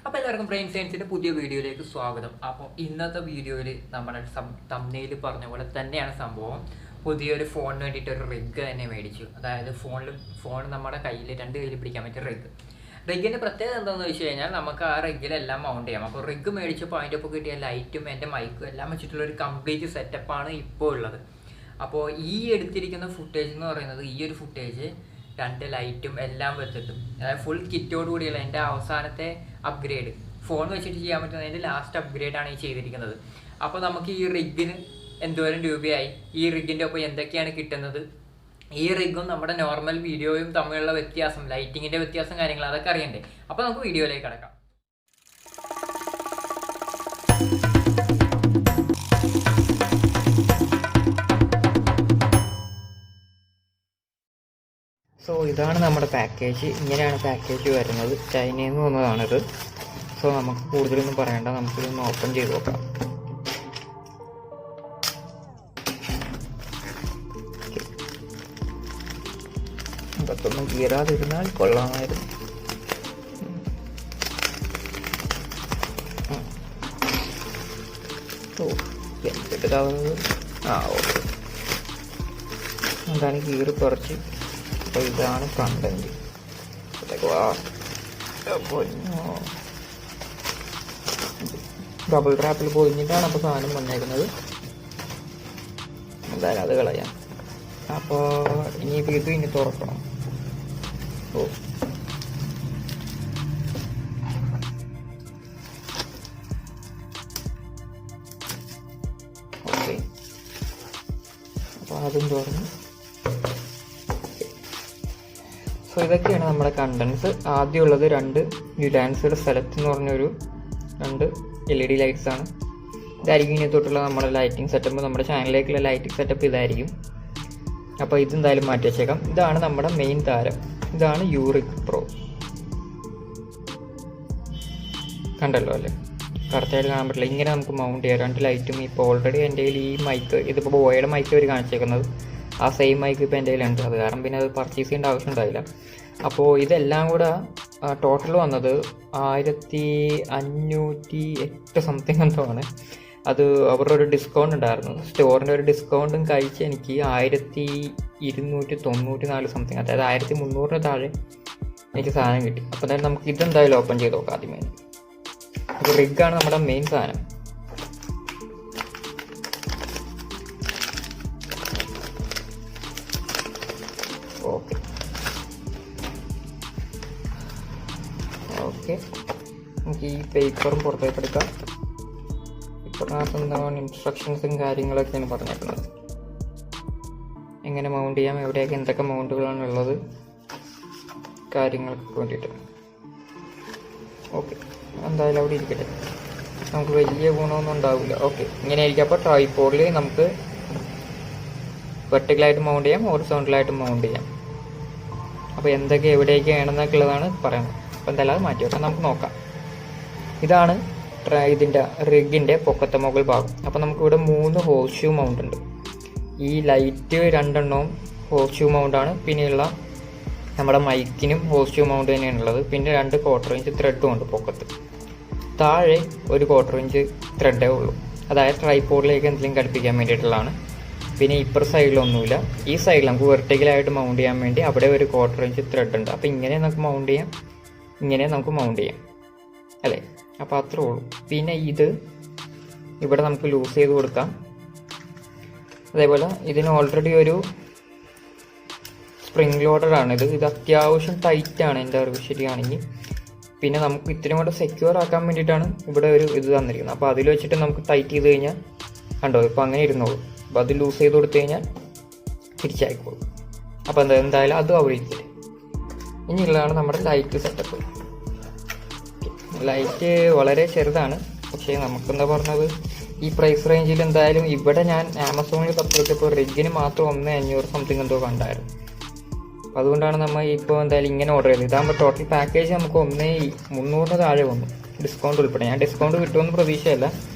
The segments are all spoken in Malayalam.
അപ്പോൾ എല്ലാവർക്കും ബ്രെയിൻ സയൻസിൻ്റെ പുതിയ വീഡിയോയിലേക്ക് സ്വാഗതം. അപ്പോൾ ഇന്നത്തെ വീഡിയോയിൽ നമ്മുടെ തംബ്നെയിൽ പറഞ്ഞ പോലെ തന്നെയാണ് സംഭവം. പുതിയൊരു ഫോണിന് വേണ്ടിയിട്ട് ഒരു റിഗ് തന്നെ മേടിച്ചു. അതായത് ഫോൺ നമ്മുടെ കയ്യിൽ രണ്ട് കയ്യിൽ പിടിക്കാൻ പറ്റിയ റിഗിൻ്റെ പ്രത്യേകത എന്താണെന്ന് വെച്ച് കഴിഞ്ഞാൽ നമുക്ക് ആ റിഗിലെല്ലാം മൗണ്ട് ചെയ്യാം. അപ്പോൾ റിഗ് മേടിച്ചപ്പോൾ അതിൻ്റെ ഒപ്പം കിട്ടിയ ലൈറ്റും എൻ്റെ മൈക്കും എല്ലാം വെച്ചിട്ടുള്ള ഒരു കംപ്ലീറ്റ് സെറ്റപ്പാണ് ഇപ്പോൾ ഉള്ളത്. അപ്പോൾ ഈ എടുത്തിരിക്കുന്ന ഫുട്ടേജ് എന്ന് പറയുന്നത് ഈ ഒരു ഫുട്ടേജ് രണ്ട് ലൈറ്റും എല്ലാം വെച്ചിട്ടും അതായത് ഫുൾ കിറ്റോട് കൂടിയുള്ള എൻ്റെ അവസാനത്തെ അപ്ഗ്രേഡ് ഫോൺ വെച്ചിട്ട് ചെയ്യാൻ പറ്റുന്നതിൻ്റെ ലാസ്റ്റ് അപ്ഗ്രേഡാണ് ഈ ചെയ്തിരിക്കുന്നത്. അപ്പോൾ നമുക്ക് ഈ റിഗിന് എന്തോരം രൂപയായി, ഈ റിഗിൻ്റെ ഒപ്പം എന്തൊക്കെയാണ് കിട്ടുന്നത്, ഈ റിഗും നമ്മുടെ നോർമൽ വീഡിയോയും തമ്മിലുള്ള വ്യത്യാസം, ലൈറ്റിങ്ങിൻ്റെ വ്യത്യാസം, കാര്യങ്ങൾ അതൊക്കെ അറിയണ്ടേ. അപ്പോൾ നമുക്ക് വീഡിയോയിലേക്ക് കിടക്കാം. സോ ഇതാണ് നമ്മുടെ പാക്കേജ്. ഇങ്ങനെയാണ് പാക്കേജ് വരുന്നത്. ചൈനയിൽ നിന്ന് വന്നതാണിത്. സോ നമുക്ക് കൂടുതലൊന്നും പറയണ്ട, നമുക്കിതൊന്ന് ഓപ്പൺ ചെയ്ത് നോക്കാം. ഇതൊന്നും കീറാതിരുന്നാൽ കൊള്ളാമായിരുന്നു. ഓക്കെ, അതാണ് കീറി കുറച്ച്. അപ്പോൾ ഇതാണ് കണ്ടന്റ്. ഡബിൾ റാപ്പിൽ പൊതിഞ്ഞിട്ടാണ് അപ്പോൾ സാധനം വന്നേക്കുന്നത്. എന്തായാലും അത് കളയാം. അപ്പോൾ ഇനിയിപ്പോൾ ഇത് ഇനി തുറക്കണം. ഓക്കെ, അപ്പോൾ അതും തുറന്നു. സോ ഇതൊക്കെയാണ് നമ്മുടെ കണ്ടൻസ്. ആദ്യമുള്ളത് രണ്ട് ഉലാൻസിയുടെ സെലക്ട് എന്ന് പറഞ്ഞൊരു രണ്ട് LED ലൈറ്റ്സ് ആണ്. ഇതായിരിക്കും ഇനി തൊട്ടുള്ള നമ്മുടെ ലൈറ്റിംഗ് സെറ്റപ്പ്. നമ്മുടെ ചാനലിലേക്കുള്ള ലൈറ്റിംഗ് സെറ്റപ്പ് ഇതായിരിക്കും. അപ്പോൾ ഇതെന്തായാലും മാറ്റി വെച്ചേക്കാം. ഇതാണ് നമ്മുടെ മെയിൻ താരം. ഇതാണ് യൂറിക് പ്രോ. കണ്ടല്ലോ അല്ലേ, കറക്റ്റായിട്ട് കാണാൻ പറ്റില്ല. ഇങ്ങനെ നമുക്ക് മൗണ്ട് ചെയ്യാം രണ്ട് ലൈറ്റും. ഇപ്പോൾ ഓൾറെഡി എൻ്റെ കയ്യിൽ ഈ മൈക്ക്, ഇതിപ്പോൾ ബോയുടെ മൈക്ക് അവർ കാണിച്ചേക്കുന്നത്, ആ സെയിം മൈക്ക് ഇപ്പോൾ എൻ്റെ കയ്യിലുണ്ട്. അത് കാരണം പിന്നെ അത് പർച്ചേസ് ചെയ്യേണ്ട ആവശ്യം ഉണ്ടായില്ല. അപ്പോൾ ഇതെല്ലാം കൂടെ ടോട്ടൽ വന്നത് 1508 സംതിങ് എന്തോ ആണ്. അത് അവരുടെ ഒരു ഡിസ്കൗണ്ട് ഉണ്ടായിരുന്നു, സ്റ്റോറിൻ്റെ ഒരു ഡിസ്കൗണ്ടും കഴിച്ച് എനിക്ക് 1294 സംതിങ്, അതായത് 1300 താഴെ എനിക്ക് സാധനം കിട്ടി. അപ്പോൾ തന്നെ നമുക്ക് ഇതെന്തായാലും ഓപ്പൺ ചെയ്ത് നോക്കാം ആദ്യമേ. അപ്പോൾ റിഗാണ് നമ്മുടെ മെയിൻ സാധനം. ഓക്കെ ഓക്കെ, നമുക്ക് ഈ പേപ്പറും പുറത്തേക്ക് എടുക്കാം. പേപ്പറിനകത്ത് എന്താണ് ഇൻസ്ട്രക്ഷൻസും കാര്യങ്ങളൊക്കെയാണ് പറഞ്ഞേക്കുന്നത്. എങ്ങനെ മൗണ്ട് ചെയ്യാം, എവിടെയൊക്കെ എന്തൊക്കെ മൗണ്ടുകളാണ് ഉള്ളത്, കാര്യങ്ങൾക്ക് വേണ്ടിയിട്ട്. ഓക്കെ, എന്തായാലും അവിടെ ഇരിക്കട്ടെ, നമുക്ക് വലിയ ഗുണമൊന്നും ഉണ്ടാവില്ല. ഓക്കെ, ഇങ്ങനെ ആയിരിക്കും. അപ്പോൾ ട്രൈപോഡിൽ നമുക്ക് വെർട്ടിക്കലായിട്ട് മൗണ്ട് ചെയ്യാം, ഹൊറിസോണ്ടലായിട്ട് മൗണ്ട് ചെയ്യാം. അപ്പോൾ എന്തൊക്കെ എവിടെയൊക്കെയാണെന്നൊക്കെ ഉള്ളതാണ് പറയുന്നത്. അപ്പോൾ എന്തായാലും അത് മാറ്റി വെക്കാം, നമുക്ക് നോക്കാം. ഇതാണ് ഇതിൻ്റെ റിഗിൻ്റെ പൊക്കത്തെ മുകൾ ഭാഗം. അപ്പോൾ നമുക്കിവിടെ 3 ഹോഴ്സ് ഷൂ മൗണ്ട് ഉണ്ട്. ഈ ലൈറ്റ് 2 എണ്ണവും ഹോഴ്സ് ഷൂ മൗണ്ടാണ്. പിന്നെയുള്ള നമ്മുടെ മൈക്കിനും ഹോഴ്സ് ഷൂ മൗണ്ട് തന്നെയാണുള്ളത്. പിന്നെ 2 1/4 ഇഞ്ച് ത്രെഡും ഉണ്ട് പൊക്കത്ത്. താഴെ ഒരു 1/4 ഇഞ്ച് ത്രെഡേ ഉള്ളൂ, അതായത് ട്രൈപോഡിലേക്ക് എന്തെങ്കിലും ഘടിപ്പിക്കാൻ വേണ്ടിയിട്ടുള്ളതാണ്. പിന്നെ ഇപ്പുറ സൈഡിലൊന്നുമില്ല. ഈ സൈഡിൽ നമുക്ക് വെർട്ടിക്കലായിട്ട് മൗണ്ട് ചെയ്യാൻ വേണ്ടി അവിടെ ഒരു 1/4 ഇഞ്ച് ത്രെഡ് ഉണ്ട്. അപ്പോൾ ഇങ്ങനെ നമുക്ക് മൗണ്ട് ചെയ്യാം, ഇങ്ങനെ നമുക്ക് മൗണ്ട് ചെയ്യാം അല്ലേ. അപ്പോൾ അത്രേ ഉള്ളൂ. പിന്നെ ഇത് ഇവിടെ നമുക്ക് ലൂസ് ചെയ്ത് കൊടുക്കാം. അതേപോലെ ഇതിന് ഓൾറെഡി ഒരു സ്പ്രിംഗ് ലോഡറാണ് ഇത്. അത്യാവശ്യം ടൈറ്റാണ് എൻ്റെ അറിവ് ശരിയാണെങ്കിൽ. പിന്നെ നമുക്ക് ഇത്രയും കൂടെ സെക്യൂർ ആക്കാൻ വേണ്ടിയിട്ടാണ് ഇവിടെ ഒരു ഇത് തന്നിരിക്കുന്നത്. അപ്പോൾ അതിൽ വെച്ചിട്ട് നമുക്ക് ടൈറ്റ് ചെയ്ത് കഴിഞ്ഞാൽ കണ്ടോ, ഇപ്പോൾ അങ്ങനെ ഇരുന്നോളൂ. അപ്പോൾ അത് ലൂസ് ചെയ്ത് കൊടുത്തു കഴിഞ്ഞാൽ തിരിച്ചായിക്കോളും. അപ്പോൾ എന്തായാലും അതും അവിടെ ഇരിക്കട്ടെ. ഇനിയുള്ളതാണ് നമ്മുടെ ലൈറ്റ് സെറ്റപ്പ്. ലൈറ്റ് വളരെ ചെറുതാണ്, പക്ഷേ നമുക്കെന്താ പറഞ്ഞത് ഈ പ്രൈസ് റേഞ്ചിൽ എന്തായാലും ഇവിടെ ഞാൻ ആമസോണിൽ തപ്പിയപ്പോൾ റിഗിന് മാത്രം 1500 സംതിങ് എന്തോ കണ്ടായിരുന്നു. അപ്പോൾ അതുകൊണ്ടാണ് നമ്മൾ ഇപ്പോൾ എന്തായാലും ഇങ്ങനെ ഓർഡർ ചെയ്തത്. ഇതാകുമ്പോൾ ടോട്ടൽ പാക്കേജ് നമുക്ക് 1300 താഴെ വന്നു, ഡിസ്കൗണ്ട് ഉൾപ്പെടെ. ഞാൻ ഡിസ്കൗണ്ട് കിട്ടുമെന്ന് പ്രതീക്ഷയല്ല,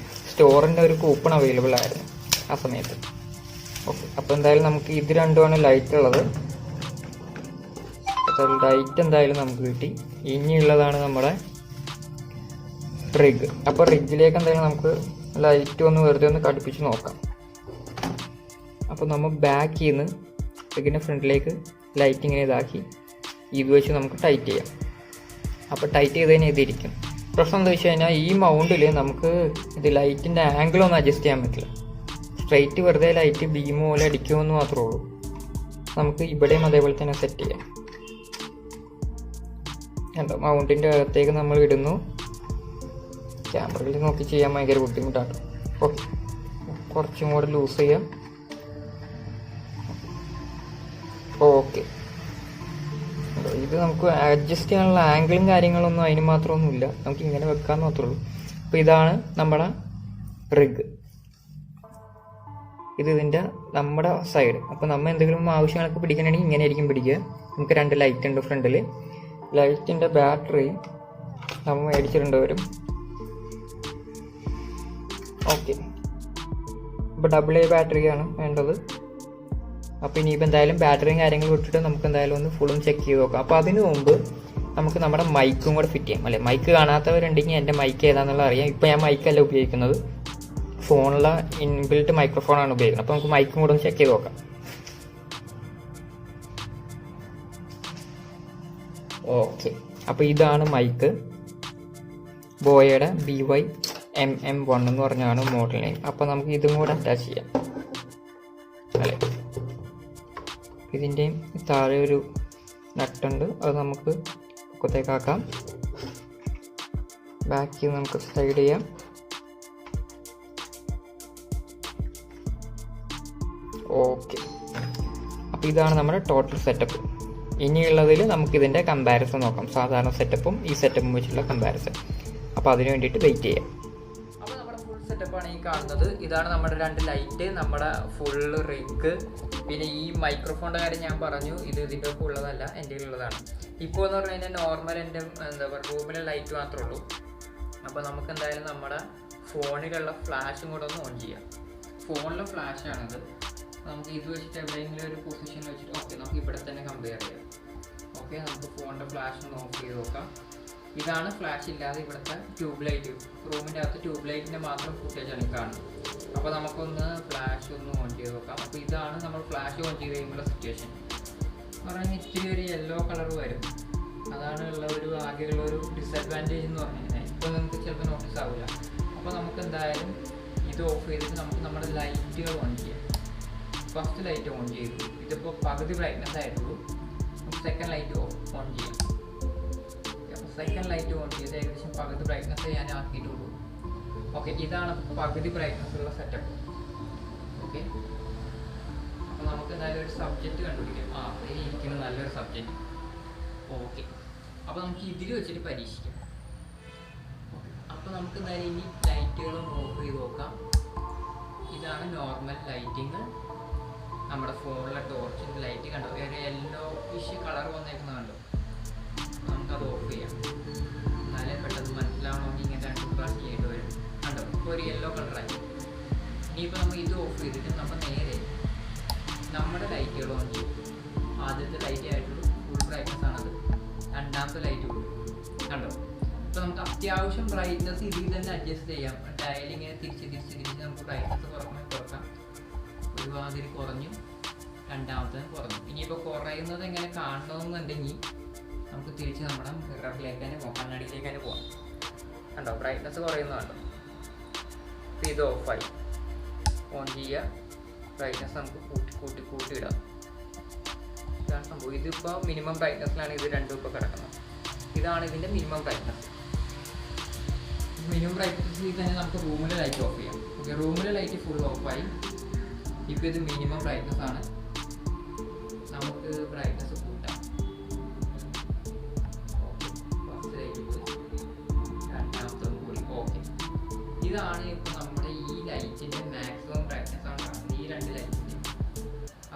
സ്റ്റോറിൻ്റെ ഒരു കൂപ്പൺ അവൈലബിൾ ആയിരുന്നു ആ സമയത്ത്. ഓക്കെ, അപ്പോൾ എന്തായാലും നമുക്ക് ഇത് രണ്ടുമാണ് ലൈറ്റ് ഉള്ളത്. ലൈറ്റ് എന്തായാലും നമുക്ക് കിട്ടി. ഇനിയുള്ളതാണ് നമ്മുടെ റിഗ്. അപ്പോൾ റിഗിലേക്ക് എന്തായാലും നമുക്ക് ലൈറ്റ് ഒന്ന് വെറുതെ ഒന്ന് ഘടിപ്പിച്ച് നോക്കാം. അപ്പോൾ നമ്മൾ ബാക്കിൽ നിന്ന് റിഗിൻ്റെ ഫ്രണ്ടിലേക്ക് ലൈറ്റ് ഇങ്ങനെ ഇതാക്കി ഇത് വെച്ച് നമുക്ക് ടൈറ്റ് ചെയ്യാം. അപ്പോൾ ടൈറ്റ് ചെയ്ത് കഴിഞ്ഞാൽ ഇതിരിക്കും. പ്രശ്നം എന്താ വെച്ച് കഴിഞ്ഞാൽ ഈ മൗണ്ടിൽ നമുക്ക് ഇത് ലൈറ്റിൻ്റെ ആംഗിളൊന്നും അഡ്ജസ്റ്റ് ചെയ്യാൻ പറ്റില്ല. സ്ട്രൈറ്റ് വെറുതെ ലൈറ്റ് ബീം പോലെ അടിക്കുമെന്ന് മാത്രമേ ഉള്ളൂ. നമുക്ക് ഇവിടെയും അതേപോലെ തന്നെ സെറ്റ് ചെയ്യാം. കണ്ടോ, മൗണ്ടിൻ്റെ അകത്തേക്ക് നമ്മൾ ഇടുന്നു. ക്യാമറയിൽ നോക്കി ചെയ്യാൻ ഭയങ്കര ബുദ്ധിമുട്ടാണ്. ഓക്കെ, കുറച്ചും കൂടെ ലൂസ് ചെയ്യാം. ഓക്കെ, ഇത് നമുക്ക് അഡ്ജസ്റ്റ് ചെയ്യാനുള്ള ആംഗിളും കാര്യങ്ങളൊന്നും അതിന് മാത്രമൊന്നുമില്ല, നമുക്ക് ഇങ്ങനെ വെക്കാമെന്ന് മാത്രമേ ഉള്ളൂ. അപ്പോൾ ഇതാണ് നമ്മുടെ റിഗ്. ഇതിൻ്റെ നമ്മുടെ സൈഡ്. അപ്പോൾ നമ്മൾ എന്തെങ്കിലും ആവശ്യങ്ങളൊക്കെ പിടിക്കണമെങ്കിൽ ഇങ്ങനെ ആയിരിക്കും പിടിക്കുക. നമുക്ക് 2 ലൈറ്റ് ഉണ്ട് ഫ്രണ്ടിൽ. ലൈറ്റിൻ്റെ ബാറ്ററി നമ്മൾ മേടിച്ചിട്ടുണ്ട് വരും. ഓക്കെ, ഇപ്പോൾ AA ബാറ്ററിയാണ് വേണ്ടത്. അപ്പോൾ ഇനിയിപ്പോൾ എന്തായാലും ബാറ്ററിയും കാര്യങ്ങളും ഇട്ടിട്ട് നമുക്ക് എന്തായാലും ഒന്ന് ഫുള്ളും ചെക്ക് ചെയ്ത് നോക്കാം. അപ്പോൾ അതിന് മുമ്പ് നമുക്ക് നമ്മുടെ മൈക്കും കൂടെ ഫിറ്റ് ചെയ്യാം. അല്ലേ, മൈക്ക് കാണാത്തവരുണ്ടെങ്കിൽ എൻ്റെ മൈക്ക് ഏതാണെന്നുള്ളത് അറിയാം. ഇപ്പോൾ ഞാൻ മൈക്കല്ല ഉപയോഗിക്കുന്നത്, ഫോണിലെ ഇൻബിൽറ്റ് മൈക്രോഫോണാണ് ഉപയോഗിക്കുന്നത്. അപ്പോൾ നമുക്ക് മൈക്കും കൂടെ ഒന്ന് ചെക്ക് ചെയ്ത് നോക്കാം. ഓക്കെ, അപ്പോൾ ഇതാണ് മൈക്ക്. ബോയയുടെ BY-MM1 എന്ന് പറഞ്ഞാണ് മോഡൽ നെയിം. അപ്പോൾ നമുക്ക് ഇതും കൂടെ അറ്റാച്ച് ചെയ്യാം. അല്ലേ, ഇതിൻ്റെയും താഴെ ഒരു നട്ടുണ്ട്, അത് നമുക്ക് പൊക്കത്തേക്കാക്കാം. ബാക്കിൽ നമുക്ക് സ്ലൈഡ് ചെയ്യാം. ഓക്കെ, അപ്പോൾ ഇതാണ് നമ്മുടെ ടോട്ടൽ സെറ്റപ്പ്. ഇനിയുള്ളതിൽ നമുക്കിതിൻ്റെ കമ്പാരിസൺ നോക്കാം, സാധാരണ സെറ്റപ്പും ഈ സെറ്റപ്പും വെച്ചുള്ള കമ്പാരിസൺ. അപ്പോൾ അതിന് വേണ്ടിയിട്ട് വെയിറ്റ് ചെയ്യാം. അപ്പോൾ നമ്മുടെ ഫുൾ സെറ്റപ്പാണ് ഈ കാണുന്നത്. ഇതാണ് നമ്മുടെ 2 ലൈറ്റ്, നമ്മുടെ ഫുള്ള് റിഗ്, പിന്നെ ഈ മൈക്രോഫോണിൻ്റെ കാര്യം ഞാൻ പറഞ്ഞു, ഇത് ഇതിൻ്റെ ഒപ്പം ഉള്ളതല്ല, എൻ്റെ ഉള്ളതാണ്. ഇപ്പോൾ എന്ന് പറഞ്ഞു കഴിഞ്ഞാൽ നോർമൽ എൻ്റെ എന്താ പറയുക റൂമിലെ ലൈറ്റ് മാത്രമേ ഉള്ളൂ. അപ്പോൾ നമുക്ക് എന്തായാലും നമ്മുടെ ഫോണിലുള്ള ഫ്ലാഷും കൂടെ ഒന്ന് ഓൺ ചെയ്യാം. ഫോണിലെ ഫ്ലാഷാണിത്. നമുക്ക് ഇത് വെച്ചിട്ട് എവിടെയെങ്കിലും ഒരു പൊസിഷൻ വെച്ചിട്ട് ഓക്കെ നമുക്ക് ഇവിടെ തന്നെ കമ്പയർ ചെയ്യാം. ഓക്കെ, നമുക്ക് ഫോണിൻ്റെ ഫ്ലാഷ് ഒന്ന് ഓഫ് ചെയ്ത് നോക്കാം. ഇതാണ് ഫ്ലാഷ് ഇല്ലാതെ ഇവിടുത്തെ ട്യൂബ് ലൈറ്റ്, റൂമിൻ്റെ അകത്ത് ട്യൂബ് ലൈറ്റിൻ്റെ മാത്രം ഫുട്ടേജാണ് ഈ കാണുന്നത്. അപ്പോൾ നമുക്കൊന്ന് ഫ്ലാഷ് ഒന്ന് ഓൺ ചെയ്ത് നോക്കാം. അപ്പോൾ ഇതാണ് നമ്മൾ ഫ്ലാഷ് ഓൺ ചെയ്ത് കഴിയുമ്പോൾ സിറ്റുവേഷൻ എന്ന് പറഞ്ഞാൽ ഇത്തിരി ഒരു യെല്ലോ കളർ വരും. അതാണ് ഉള്ള ഒരു ആകെയുള്ള ഒരു ഡിസഡ്വാൻറ്റേജ് എന്ന് പറഞ്ഞു കഴിഞ്ഞാൽ. ഇപ്പോൾ നമുക്ക് ചിലപ്പോൾ നോട്ടീസ് ആവില്ല. അപ്പോൾ നമുക്ക് എന്തായാലും ഇത് ഓഫ് ചെയ്തിട്ട് നമുക്ക് നമ്മുടെ ലൈറ്റുകൾ ഓൺ ചെയ്യാം. ഫസ്റ്റ് ലൈറ്റ് ഓൺ ചെയ്തു, ഇതിപ്പോൾ പകുതി ബ്രൈറ്റ്നസ് ആയിട്ടുള്ളൂ. നമുക്ക് സെക്കൻഡ് ലൈറ്റ് ഓൺ ചെയ്യാം. അപ്പോൾ സെക്കൻഡ് ലൈറ്റ് ഓൺ ചെയ്ത് ഏകദേശം പകുതി ബ്രൈറ്റ്നസ് ഞാൻ ആക്കിയിട്ടുള്ളൂ. ഓക്കെ, ഇതാണ് പകുതി ബ്രൈറ്റ്നസ് ഉള്ള സെറ്റപ്പ്. ഓക്കെ, അപ്പോൾ നമുക്ക് എന്തായാലും ഒരു സബ്ജക്റ്റ് കണ്ടുപിടിക്കാം. അതിൽ ഇരിക്കുന്ന നല്ലൊരു സബ്ജക്റ്റ്. ഓക്കെ, അപ്പോൾ നമുക്ക് ഇതിൽ വെച്ചിട്ട് പരീക്ഷിക്കാം. അപ്പോൾ നമുക്ക് എന്തായാലും ഇനി ലൈറ്റുകളും ഓഫ് ചെയ്ത് നോക്കാം. ഇതാണ് നോർമൽ ലൈറ്റിങ്. നമ്മുടെ ഫോണിലെ ടോർച്ചിൻ്റെ ലൈറ്റ് കണ്ടോ, ഒരു യെല്ലോ ഫിഷ് കളർ വന്നേക്കുന്നത് കണ്ടോ. നമുക്കത് ഓഫ് ചെയ്യാം, എന്നാലേ പെട്ടെന്ന് മനസ്സിലാവണമെങ്കിൽ ഇങ്ങനെ 2 പ്രാവശ്യം ചെയ്യേണ്ടി വരും. കണ്ടോ, ഇപ്പോൾ ഒരു യെല്ലോ കളറായി. ഇനിയിപ്പോൾ നമ്മൾ ഇത് ഓഫ് ചെയ്തിട്ട് നമ്മൾ നേരെ നമ്മുടെ ലൈറ്റുകൾ ഓൺ ചെയ്യും. ആദ്യത്തെ ലൈറ്റ് ആയിട്ടുള്ളൂ, ഫുൾ ബ്രൈറ്റ്നസ് ആണത്. രണ്ടാമത്തെ ലൈറ്റ് കണ്ടോ. ഇപ്പോൾ നമുക്ക് അത്യാവശ്യം ബ്രൈറ്റ്നസ് ഇതിൽ തന്നെ അഡ്ജസ്റ്റ് ചെയ്യാം. ഡയലിങ്ങനെ തിരിച്ച് നമുക്ക് ബ്രൈറ്റ്നസ് കുറക്കാം. ഒരുമാതിരി കുറഞ്ഞു, രണ്ടാമത്തെ കുറഞ്ഞു. ഇനിയിപ്പോൾ കുറയുന്നത് എങ്ങനെ കാണണമെന്നുണ്ടെങ്കിൽ നമുക്ക് തിരിച്ച് നമ്മുടെ മിററിലേക്ക് തന്നെ പോകാം, കണ്ണാടിയിലേക്ക് തന്നെ പോകാം. കണ്ടോ, ബ്രൈറ്റ്നസ് കുറയുന്നത് കണ്ടോ. അപ്പോൾ ഇത് ഓഫായി, ഓൺ ചെയ്യുക. ബ്രൈറ്റ്നസ് നമുക്ക് കൂട്ടിയിടാം. ഇതാണ് സംഭവം. ഇതിപ്പോൾ മിനിമം ബ്രൈറ്റ്നസ്സിലാണ് ഇത് രണ്ടും ഇപ്പോൾ കിടക്കുന്നത്. ഇതാണ് ഇതിൻ്റെ മിനിമം ബ്രൈറ്റ്നസ്. മിനിമം ബ്രൈറ്റ്നസ്സിൽ തന്നെ നമുക്ക് റൂമിലെ ലൈറ്റ് ഓഫ് ചെയ്യാം. ഓക്കെ, റൂമിലെ ലൈറ്റ് ഫുൾ ഓഫായി. ഇപ്പോൾ ഇത് മിനിമം ബ്രൈറ്റ്നസ് ആണ്. നമുക്ക് ബ്രൈറ്റ്നസ് കൂട്ടാം. ഫസ്റ്റ് ലൈറ്റ് പോയി, രണ്ടാമത്തതും പോയി. ഓക്കെ, ഇതാണ് ഇപ്പോൾ നമ്മുടെ ഈ ലൈറ്റിൻ്റെ മാക്സിമം ബ്രൈറ്റ്നസ് ആണ് കാണുന്നത്. ഈ 2 ലൈറ്റിൻ്റെ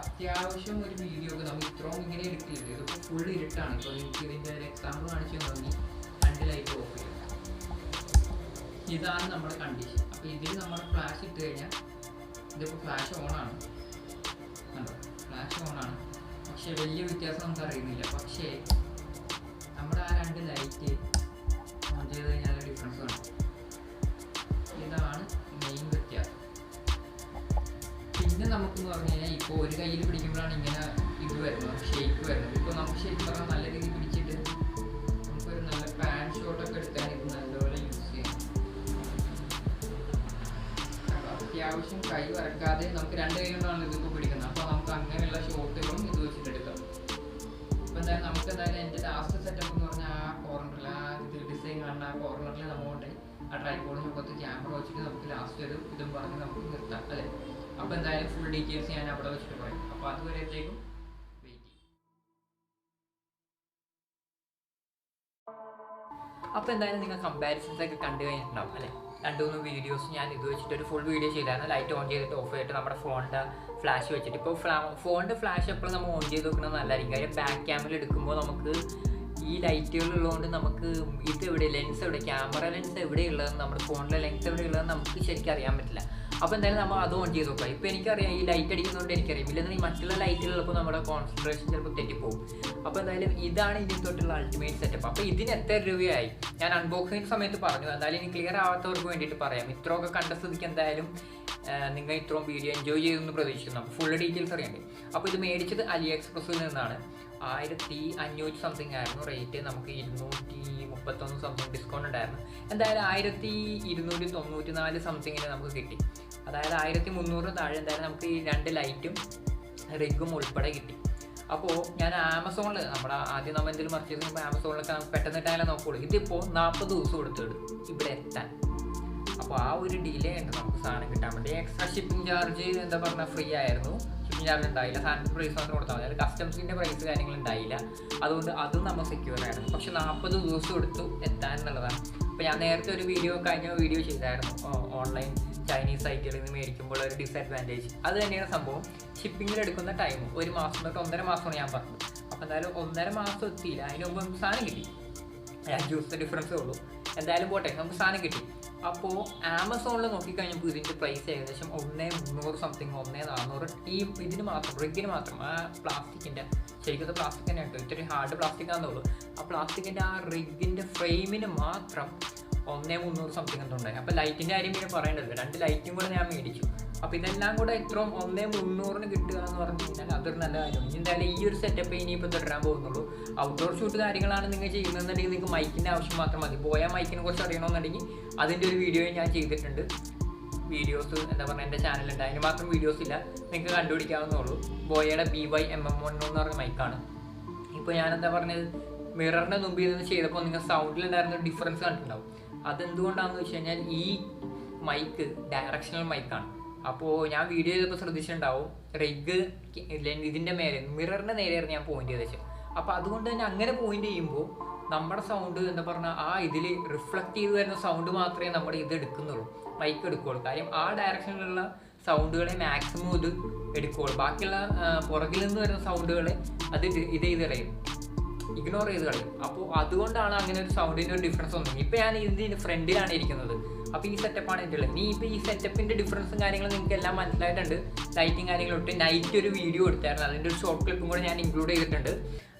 അത്യാവശ്യം ഒരു വീഡിയോ ഒക്കെ നമ്മൾ ഇത്രയും ഇങ്ങനെ എടുക്കില്ല. ഇതിപ്പോൾ ഫുൾ ഇരുട്ടാണ്. ഇപ്പോൾ നിങ്ങൾക്ക് ഇതിൻ്റെ ഒരു എക്സാമ്പിൾ കാണിച്ചു തന്നെങ്കിൽ 2 ലൈറ്റ് ഓഫ് ചെയ്യാം. ഇതാണ് നമ്മുടെ കണ്ടീഷൻ. അപ്പോൾ ഇതിൽ നമ്മൾ ഫ്ലാഷ് ഇട്ട് കഴിഞ്ഞാൽ ഇതിപ്പോൾ ഫ്ലാഷ് ഓണാണ്. കണ്ടോ, ഫ്ലാഷ് ഓണാണ്. പക്ഷേ വലിയ വ്യത്യാസം നമുക്ക് അറിയുന്നില്ല. പക്ഷേ നമ്മുടെ ആ 2 ലൈറ്റ് ഓൺ ചെയ്ത് കഴിഞ്ഞാൽ ഡിഫറൻസ് കാണും. എന്ന് പറഞ്ഞു കഴിഞ്ഞാൽ ഇപ്പോൾ ഒരു കയ്യിൽ പിടിക്കുമ്പോഴാണ് ഇങ്ങനെ ഇത് വരുന്നത്, ഷേക്ക് വരുന്നത്. ഇപ്പോൾ നമുക്ക് ശരിക്കും പറഞ്ഞാൽ നല്ല രീതിയിൽ പിടിച്ചിട്ട് നമുക്കൊരു നല്ല പാൻ ഷോട്ടൊക്കെ എടുക്കാൻ ഇത് നല്ലപോലെ യൂസ് ചെയ്യാം. അത്യാവശ്യം കൈ വരക്കാതെ നമുക്ക് 2 കൈ കൊണ്ടാണ് ഇതിപ്പോൾ പിടിക്കുന്നത്. അപ്പോൾ നമുക്ക് അങ്ങനെയുള്ള ഷോട്ടുകളും ഇത് വെച്ചിട്ട് എടുക്കാം. അപ്പോൾ എന്തായാലും നമുക്ക് എന്തായാലും എൻ്റെ ലാസ്റ്റ് സെറ്റപ്പ് എന്ന് പറഞ്ഞാൽ ആ കോർണറിൽ ആ ഇത് ഡിസൈൻ കാണുന്ന ആ കോർണറിൽ നമ്മളുണ്ട് ആ ട്രൈപോഡിന് മുഖത്ത് ക്യാമറ വെച്ചിട്ട് നമുക്ക് ലാസ്റ്റ് ഒരു ഇതും പറഞ്ഞ് നമുക്ക് നിർത്താം അല്ലേ. അപ്പോൾ എന്തായാലും ഫുൾ ഡീറ്റെയിൽസ് ഞാൻ അവിടെ വെച്ചിട്ട് പറയും. അപ്പോൾ അതുവരത്തേക്കും വെയിറ്റ് ചെയ്യും. അപ്പോൾ എന്തായാലും നിങ്ങൾ കമ്പാരിസൺസ് ഒക്കെ കണ്ടു കഴിഞ്ഞിട്ടുണ്ടാവും അല്ലേ. 2-3 വീഡിയോസ് ഞാൻ ഇത് വെച്ചിട്ട് ഒരു ഫുൾ വീഡിയോ ചെയ്തായിരുന്നു. ലൈറ്റ് ഓൺ ചെയ്തിട്ട് ഓഫ് ചെയ്തിട്ട് നമ്മുടെ ഫോണിൻ്റെ ഫ്ലാഷ് വെച്ചിട്ട്. ഇപ്പോൾ ഫോണിൻ്റെ ഫ്ലാഷ് എപ്പോഴും നമ്മൾ ഓൺ ചെയ്ത് വെക്കുന്നത് നല്ലതായിരിക്കും. കാര്യം ബാക്ക് ക്യാമറ എടുക്കുമ്പോൾ നമുക്ക് ഈ ലൈറ്റുകളുള്ളതുകൊണ്ട് നമുക്ക് ഇത് എവിടെ ലെൻസ് എവിടെ ക്യാമറ ലെൻസ് എവിടെയുള്ളതെന്ന് നമ്മുടെ ഫോണിലെ ലെൻസ് എവിടെയുള്ളതെന്ന് നമുക്ക് ശരിക്കും അറിയാൻ പറ്റില്ല. അപ്പോൾ എന്തായാലും നമ്മൾ അത് ഓൺ ചെയ്ത് നോക്കാം. ഇപ്പോൾ എനിക്കറിയാം ഈ ലൈറ്റ് അടിക്കുന്നതുകൊണ്ട് എനിക്കറിയാം. ഇല്ലെന്ന് ഈ മറ്റുള്ള ലൈറ്റുകളുള്ളപ്പോൾ നമ്മുടെ കോൺസെൻട്രേഷൻ ചിലപ്പോൾ തെറ്റിപ്പോകും. അപ്പോൾ എന്തായാലും ഇതാണ് ഇതിൽ തൊട്ടുള്ള അൾട്ടിമേറ്റ് സെറ്റപ്പ്. അപ്പോൾ ഇതിന് എത്ര രൂപയായി ഞാൻ അൺബോക്സിങ് സമയത്ത് പറഞ്ഞു. എന്തായാലും ഇനി ക്ലിയർ ആവാത്തവർക്ക് വേണ്ടിയിട്ട് പറയാം. ഇത്രയൊക്കെ കണ്ട സ്ഥിതിക്ക് എന്തായാലും നിങ്ങൾ ഇത്രയും വീഡിയോ എൻജോയ് ചെയ്തെന്ന് പ്രതീക്ഷിക്കുന്നു. ഫുൾ ഡീറ്റെയിൽസ് അറിയണ്ടേ. അപ്പോൾ ഇത് മേടിച്ചത് അലിഎക്സ്പ്രസ്സിൽ നിന്നാണ്. 1500 സംതിങ് ആയിരുന്നു റേറ്റ്. നമുക്ക് 231 സംതിങ് ഡിസ്കൗണ്ട് ഉണ്ടായിരുന്നു. എന്തായാലും 1294 സംതിങ്ങിന് നമുക്ക് കിട്ടി. അതായത് 1300 താഴെ എന്തായാലും നമുക്ക് ഈ 2 ലൈറ്റും റിഗും ഉൾപ്പെടെ കിട്ടി. അപ്പോൾ ഞാൻ ആമസോണിൽ നമ്മുടെ ആദ്യം നമ്മൾ എന്തെങ്കിലും പർച്ചേസ് ചെയ്യുമ്പോൾ ആമസോണിലൊക്കെ നമുക്ക് പെട്ടെന്നിട്ടായാലും നോക്കുള്ളൂ. ഇതിപ്പോൾ 40 ദിവസം എടുത്തിടും ഇവിടെ എത്താൻ. അപ്പോൾ ആ ഒരു ഡിലേ ഉണ്ട് നമുക്ക് സാധനം കിട്ടാൻ വേണ്ടി. എക്സ്ട്രാ ഷിപ്പിംഗ് ചാർജ് എന്താ പറഞ്ഞാൽ ഫ്രീ ആയിരുന്നു. ഷിപ്പിംഗ് ചാർജ് ഉണ്ടായില്ല. സാധനത്തിൻ്റെ പ്രൈസ് മാത്രം കൊടുത്താൽ മതി. കസ്റ്റംസിൻ്റെ പ്രൈസ് കാര്യങ്ങൾ ഉണ്ടായില്ല. അതുകൊണ്ട് അതും നമ്മൾ സെക്യൂർ ആയിരുന്നു. പക്ഷെ 40 ദിവസം എടുത്തു എത്താൻ എന്നുള്ളതാണ്. അപ്പോൾ ഞാൻ നേരത്തെ ഒരു കഴിഞ്ഞ വീഡിയോ ചെയ്തായിരുന്നു ഓൺലൈൻ ചൈനീസ് സൈറ്റുകളിൽ നിന്ന് മേടിക്കുമ്പോൾ ഒരു ഡിസഡ്വാൻറ്റേജ്. അത് തന്നെയാണ് സംഭവം. ഷിപ്പിങ്ങിൽ എടുക്കുന്ന ടൈം 1 മാസം തൊട്ട് 1.5 മാസമാണ് ഞാൻ പറഞ്ഞത്. അപ്പോൾ എന്തായാലും 1.5 മാസം എത്തിയില്ല. അതിന് മുമ്പ് നമുക്ക് സാധനം കിട്ടി. 5 ദിവസത്തെ ഡിഫറൻസേ ഉള്ളൂ. എന്തായാലും പോട്ടെ, നമുക്ക് സാധനം കിട്ടി. അപ്പോൾ ആമസോണിൽ നോക്കിക്കഴിഞ്ഞപ്പോൾ ഇതിൻ്റെ പ്രൈസ് ഏകദേശം 1300 സംതിങ് 1400 ഈ ഇതിന് മാത്രം റിഗിന് മാത്രം. ആ പ്ലാസ്റ്റിക്കിൻ്റെ ശരിക്കും പ്ലാസ്റ്റിക് തന്നെ കേട്ടോ, ഇത്രയും ഹാർഡ് പ്ലാസ്റ്റിക് ആണെന്നുള്ളൂ. ആ പ്ലാസ്റ്റിക്കിൻ്റെ ആ റിഗിൻ്റെ ഫ്രെയിമിന് മാത്രം 1300 സംതിങ് എന്തുണ്ടായി. അപ്പോൾ ലൈറ്റിൻ്റെ കാര്യം പിന്നെ പറയേണ്ടത് 2 ലൈറ്റും കൂടെ ഞാൻ മേടിച്ചു. അപ്പോൾ ഇതെല്ലാം കൂടെ ഇത്രയും 1300 കിട്ടുക എന്ന് പറഞ്ഞു കഴിഞ്ഞാൽ അതൊരു നല്ല കാര്യമാണ്. എന്തായാലും ഈ ഒരു സെറ്റപ്പ് ഇനിയിപ്പോൾ തുടരാൻ പോകുന്നുള്ളൂ. ഔട്ട്ഡോർ ഷൂട്ട് കാര്യങ്ങളാണ് നിങ്ങൾ ചെയ്യുന്നതെന്നുണ്ടെങ്കിൽ നിങ്ങൾക്ക് മൈക്കിൻ്റെ ആവശ്യം മാത്രം മതി. പോയാൽ മൈക്കിനെ കുറിച്ച് അറിയണമെന്നുണ്ടെങ്കിൽ അതിൻ്റെ ഒരു വീഡിയോ ഞാൻ ചെയ്തിട്ടുണ്ട്. വീഡിയോസ് എന്താ പറയുക എൻ്റെ ചാനലുണ്ട്. അതിന് മാത്രം വീഡിയോസ് ഇല്ല, നിങ്ങൾക്ക് കണ്ടുപിടിക്കാവുന്നുള്ളൂ. ബോയയുടെ BY-MM1 എന്ന് പറഞ്ഞ മൈക്കാണ്. ഇപ്പോൾ ഞാനെന്താ പറഞ്ഞത് മിററിൻ്റെ മുമ്പിൽ നിന്ന് ചെയ്തപ്പോൾ നിങ്ങൾ സൗണ്ടിലുണ്ടായിരുന്ന ഡിഫറൻസ് കണ്ടിട്ടുണ്ടാവും. അതെന്തുകൊണ്ടാണെന്ന് വെച്ച് കഴിഞ്ഞാൽ ഈ മൈക്ക് ഡയറക്ഷണൽ മൈക്കാണ്. അപ്പോൾ ഞാൻ വീഡിയോ ചെയ്തപ്പോൾ ശ്രദ്ധിച്ചിട്ടുണ്ടാവും റിഗ് ഇതിൻ്റെ മേലെ മിററിൻ്റെ നേരെയായിരുന്നു ഞാൻ പോയിന്റ് ചെയ്ത് വെച്ചത്. അപ്പോൾ അതുകൊണ്ട് തന്നെ അങ്ങനെ പോയിന്റ് ചെയ്യുമ്പോൾ നമ്മുടെ സൗണ്ട് എന്താ പറഞ്ഞാൽ ആ ഇതിൽ റിഫ്ലക്റ്റ് ചെയ്ത് വരുന്ന സൗണ്ട് മാത്രമേ നമ്മുടെ ഇത് എടുക്കുന്നുള്ളൂ, മൈക്ക് എടുക്കുകയുള്ളൂ. കാര്യം ആ ഡയറക്ഷനിലുള്ള സൗണ്ടുകളെ മാക്സിമം ഇത് എടുക്കുകയുള്ളൂ. ബാക്കിയുള്ള പുറകിൽ നിന്ന് വരുന്ന സൗണ്ടുകളെ അത് ഇത് ചെയ്ത് കളയും, ഇഗ്നോർ ചെയ്ത് കളയും. അപ്പോൾ അതുകൊണ്ടാണ് അങ്ങനെ ഒരു സൗണ്ടിൻ്റെ ഒരു ഡിഫറൻസ് വന്നത്. ഇപ്പോൾ ഞാൻ ഇതിൻ്റെ ഫ്രണ്ടിലാണ് ഇരിക്കുന്നത്. അപ്പോൾ ഈ സെറ്റപ്പാണ് എൻ്റെ ഉള്ളത്. ഇപ്പോൾ ഈ സെറ്റപ്പിൻ്റെ ഡിഫറൻസും കാര്യങ്ങളും നിങ്ങൾക്ക് എല്ലാം മനസ്സിലായിട്ടുണ്ട്. ലൈറ്റിങ് കാര്യങ്ങളൊട്ട് നൈറ്റ് ഒരു വീഡിയോ എടുത്തായിരുന്നു, അതിൻ്റെ ഒരു ഷോർട്ട് ക്ലിപ്പും കൂടെ ഞാൻ ഇൻക്ലൂഡ് ചെയ്തിട്ടുണ്ട്.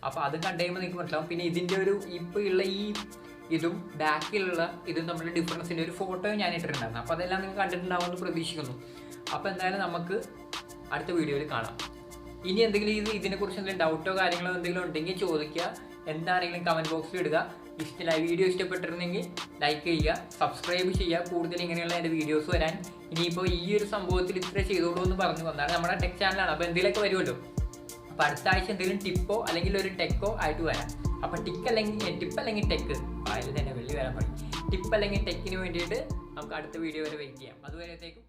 അപ്പോൾ അത് കണ്ടു കഴിയുമ്പോൾ നിങ്ങൾക്ക് മനസ്സിലാവും. പിന്നെ ഇതിൻ്റെ ഒരു ഇപ്പോൾ ഉള്ള ഈ ഇതും ബാക്കിലുള്ള ഇതും തമ്മിലുള്ള ഡിഫറൻസിൻ്റെ ഒരു ഫോട്ടോയും ഞാൻ ഇട്ടിട്ടുണ്ടായിരുന്നു. അപ്പോൾ അതെല്ലാം നിങ്ങൾ കണ്ടിട്ടുണ്ടാവുമെന്ന് പ്രതീക്ഷിക്കുന്നു. അപ്പോൾ എന്തായാലും നമുക്ക് അടുത്ത വീഡിയോയിൽ കാണാം. ഇനി എന്തെങ്കിലും ഇതിനെക്കുറിച്ച് എന്തെങ്കിലും ഡൗട്ടോ കാര്യങ്ങളോ എന്തെങ്കിലും ഉണ്ടെങ്കിൽ ചോദിക്കുക. എന്താണെങ്കിലും കമൻറ്റ് ബോക്സിൽ ഇടുക. വീഡിയോ ഇഷ്ടപ്പെട്ടിരുന്നെങ്കിൽ ലൈക്ക് ചെയ്യുക, സബ്സ്ക്രൈബ് ചെയ്യുക. കൂടുതൽ ഇങ്ങനെയുള്ള എൻ്റെ വീഡിയോസ് വരാൻ ഇനിയിപ്പോൾ ഈ ഒരു സംഭവത്തിൽ ഇത്ര ചെയ്തോളൂ എന്ന് പറഞ്ഞു വന്നാൽ നമ്മുടെ ടെക് ചാനലാണ്. അപ്പോൾ എന്തെങ്കിലുമൊക്കെ വരുമല്ലോ. അപ്പോൾ അടുത്ത ആഴ്ച എന്തെങ്കിലും ടിപ്പോ അല്ലെങ്കിൽ ഒരു ടെക്കോ ആയിട്ട് വരാം. അപ്പോൾ ടിപ്പ് അല്ലെങ്കിൽ ടെക്ക് അതിൽ തന്നെ വെള്ളി വരാൻ പറയും. ടിപ്പ് അല്ലെങ്കിൽ ടെക്കിന് വേണ്ടിയിട്ട് നമുക്ക് അടുത്ത വീഡിയോ വരെ വെയിറ്റ് ചെയ്യാം. അതുവരത്തേക്കും